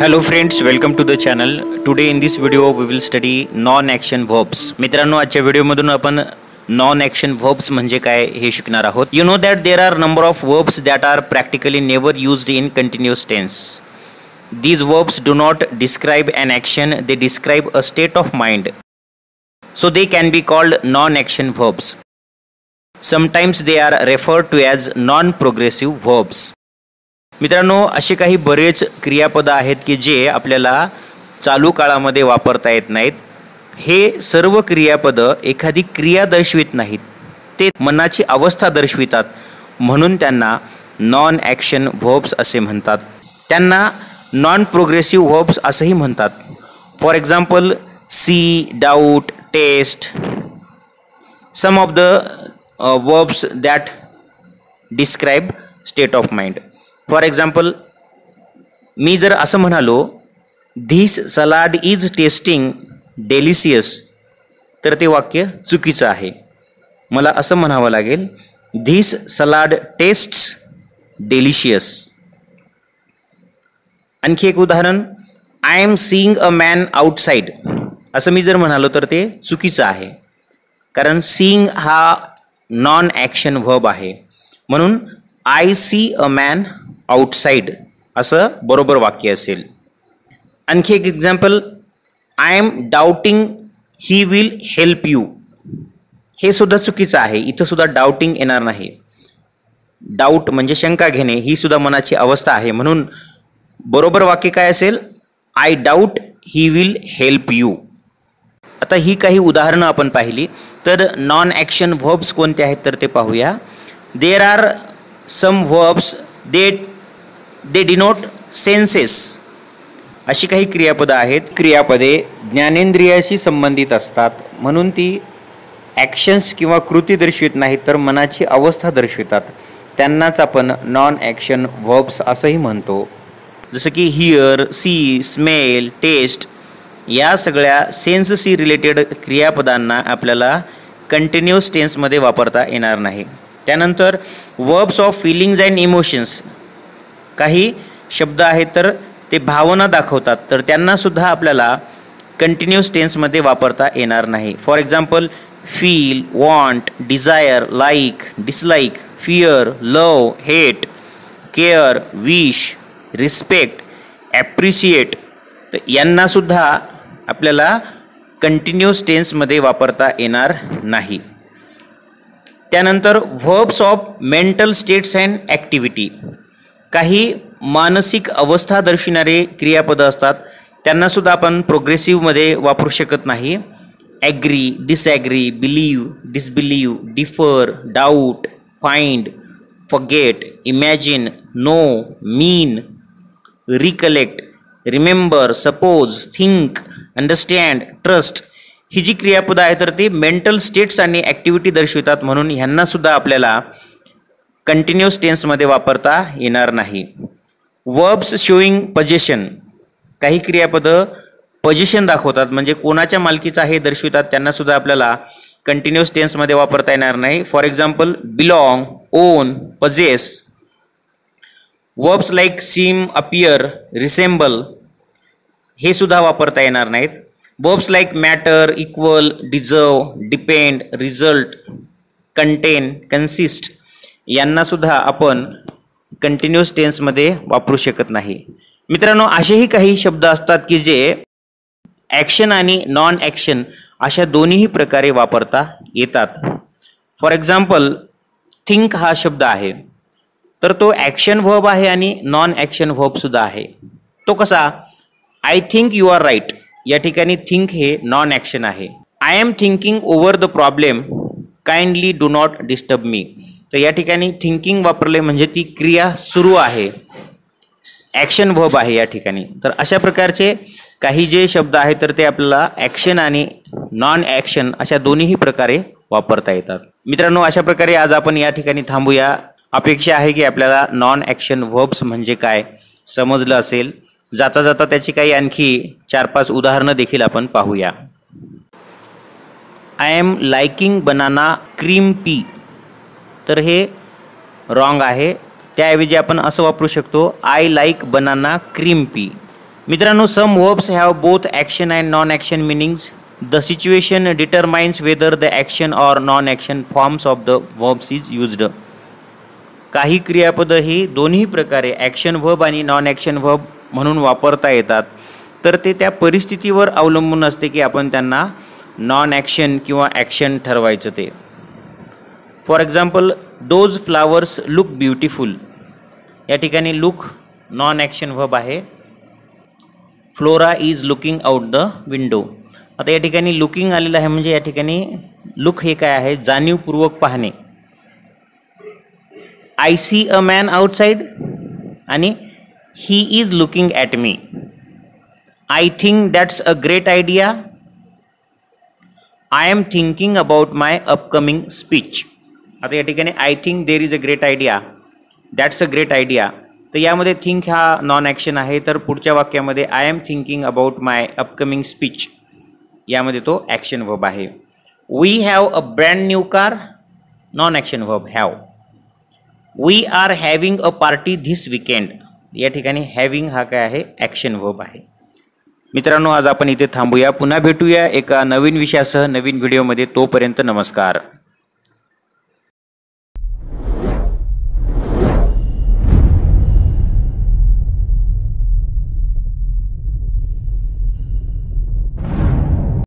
Hello friends, welcome to the channel. Today in this video we will study non-action verbs. मित्रांनो आजच्या व्हिडिओमधून आपण non-action verbs म्हणजे काय हे शिकणार आहोत. You know that there are number of verbs that are practically never used in continuous tense. These verbs do not describe an action, they describe a state of mind. So they can be called non-action verbs. Sometimes they are referred to as non-progressive verbs. मित्रांनो असे काही बरेच क्रियापद आहेत की जे आपल्याला चालू काळामध्ये वापरता येत नाहीत. हे सर्व क्रियापद एखादी क्रिया दर्शवित नाहीत, ते मनाची अवस्था दर्शवितात, म्हणून त्यांना नॉन ॲक्शन व्हर्ब्स असे म्हणतात. त्यांना नॉन प्रोग्रेसिव्ह व्हर्ब्स असंही म्हणतात. For example see, doubt, taste, some of the verbs that describe state of mind. For example मी जर असं म्हणालो this salad is tasting delicious, तर ते वाक्य चुकीचं आहे. मला असं म्हणावं लागेल धिस सलाड टेस्ट्स डेलिशियस. आणखी एक उदाहरण, I am seeing a man outside, असं मी जर म्हणालो तर ते चुकीचं आहे, कारण सीइंग हा नॉन ॲक्शन व्हर्ब आहे. म्हणून I see a man outside असं बरोबर वाक्य असेल. आणखी एक example, I am doubting he will help you, हे सुद्धा चुकीचं आहे. इथं सुद्धा डाऊटिंग येणार नाही. डाऊट म्हणजे शंका घेणे, ही सुद्धा मनाची अवस्था आहे. म्हणून बरोबर वाक्य काय असेल, I doubt he will help you. आता ही काही उदाहरणं आपण पाहिली, तर नॉन ॲक्शन व्हर्ब्स कोणते आहेत तर ते पाहूया. There are some verbs they denote senses. अशी काही क्रियापदं आहेत. क्रियापदे ज्ञानेंद्रियाशी संबंधित असतात, म्हणून ती ॲक्शन्स किंवा कृती दर्शवित नाहीत, तर मनाची अवस्था दर्शवितात. त्यांनाच आपण नॉन ॲक्शन व्हर्ब्स असंही म्हणतो. जसं की हिअर, सी, स्मेल, टेस्ट, या सगळ्या सेन्सशी रिलेटेड क्रियापदांना आपल्याला कंटिन्युअस टेन्समध्ये वापरता येणार नाही. त्यानंतर verbs of feelings and emotions, काही शब्द आहेत तर ते भावना दाखवतात, तर त्यांनासुद्धा आपल्याला कंटिन्युअस टेन्समध्ये वापरता येणार नाही. For example feel, want, desire, like, dislike, fear, love, hate, care, wish, respect, appreciate, तर यांनासुद्धा आपल्याला कंटिन्युअस टेन्समध्ये वापरता येणार नाही. त्यानंतर verbs of mental states and activity, काही मानसिक अवस्था दर्शविणारे क्रियापदं असतात, त्यांनासुद्धा आपण प्रोग्रेसिव्हमध्ये वापरू शकत नाही. Agree, disagree, believe, disbelieve, differ, doubt, find, forget, imagine, know, mean, recollect, remember, suppose, think, understand, trust, ही जी क्रियापदं आहेत तर ती मेंटल स्टेट्स आणि ॲक्टिव्हिटी दर्शवितात, म्हणून ह्यांनासुद्धा आपल्याला कंटिन्युअस टेन्समध्ये वापरता येणार नाही. वर्ब्स शोईंग पजेशन, काही क्रियापदं पजेशन दाखवतात, म्हणजे कोणाच्या मालकीचा हे दर्शवितात, त्यांनासुद्धा आपल्याला कंटिन्युअस टेन्समध्ये वापरता येणार नाही. For example belong, own, possess. Verbs like seem, appear, resemble, हे सुद्धा वापरता येणार नाहीत. Verbs like matter, equal, deserve, depend, result, contain, consist, यांनासुद्धा आपण कंटिन्युअस टेन्समध्ये वापरू शकत नाही. मित्रांनो असेही काही शब्द असतात की जे ॲक्शन आणि नॉन ॲक्शन अशा दोन्हीही प्रकारे वापरता येतात. फॉर एक्झाम्पल थिंक हा शब्द आहे, तर तो ॲक्शन व्हर्ब आहे आणि नॉन ॲक्शन व्हर्बसुद्धा आहे. तो कसा, I think you are right, या ठिकाणी थिंक हे नॉन ॲक्शन आहे. I am thinking over the problem, kindly do not disturb me, तर या ठिकाणी थिंकिंग वापरले म्हणजे ती क्रिया सुरू आहे, ॲक्शन व्हर्ब आहे या ठिकाणी. तर अशा प्रकारचे काही जे शब्द आहेत तर ते आपल्याला ॲक्शन आणि नॉन ॲक्शन अशा दोन्हीही प्रकारे वापरता येतात. मित्रांनो अशा प्रकारे आज आपण या ठिकाणी थांबूया. अपेक्षा आहे की आपल्याला नॉन ॲक्शन व्हर्ब्स म्हणजे काय समजलं असेल. जाता जाता त्याची काही आणखी 4-5 उदाहरणं देखील आपण पाहूया. I am liking banana cream pie, तर हे रॉंग आहे. त्याऐवजी आपण असं वापरू शकतो, I like banana cream pie. मित्रांनो, some verbs have both action and non action meanings. The situation determines whether the action or non action forms of the verbs is used. काही क्रियापद ही दोन्ही प्रकारे ॲक्शन वर्ब आणि non action verb म्हणून वापरता येतात. तर ते त्या परिस्थितीवर अवलंबून असते की आपण त्यांना नॉन ॲक्शन किंवा ॲक्शन ठरवायचं ते. For example, those flowers look beautiful. या ठिकाणी लुक नॉन ॲक्शन वर्ब आहे. Flora is looking out the window. आता या ठिकाणी लुकिंग आलेलं आहे म्हणजे या ठिकाणी लुक हे काय आहे, जाणीवपूर्वक पाहणे. I see a man outside आणि he is looking at me. I think that's a great idea. I am thinking about my upcoming speech. आता या ठिकाणी I think there is a great idea, that's a great idea. तर यामध्ये think हा non action आहे. तर पुढच्या वाक्यामध्ये I am thinking about my upcoming speech यामध्ये तो ॲक्शन वर्ब आहे. We have a brand new car, non action verb have. We are having a party this weekend. या ठिकाणी हॅव्हिंग हा काय आहे, ॲक्शन वर्ब आहे. मित्रांनो, आज आपण इथे थांबूया. पुन्हा भेटूया एका नवीन विषयासह नवीन व्हिडिओमध्ये. तोपर्यंत नमस्कार.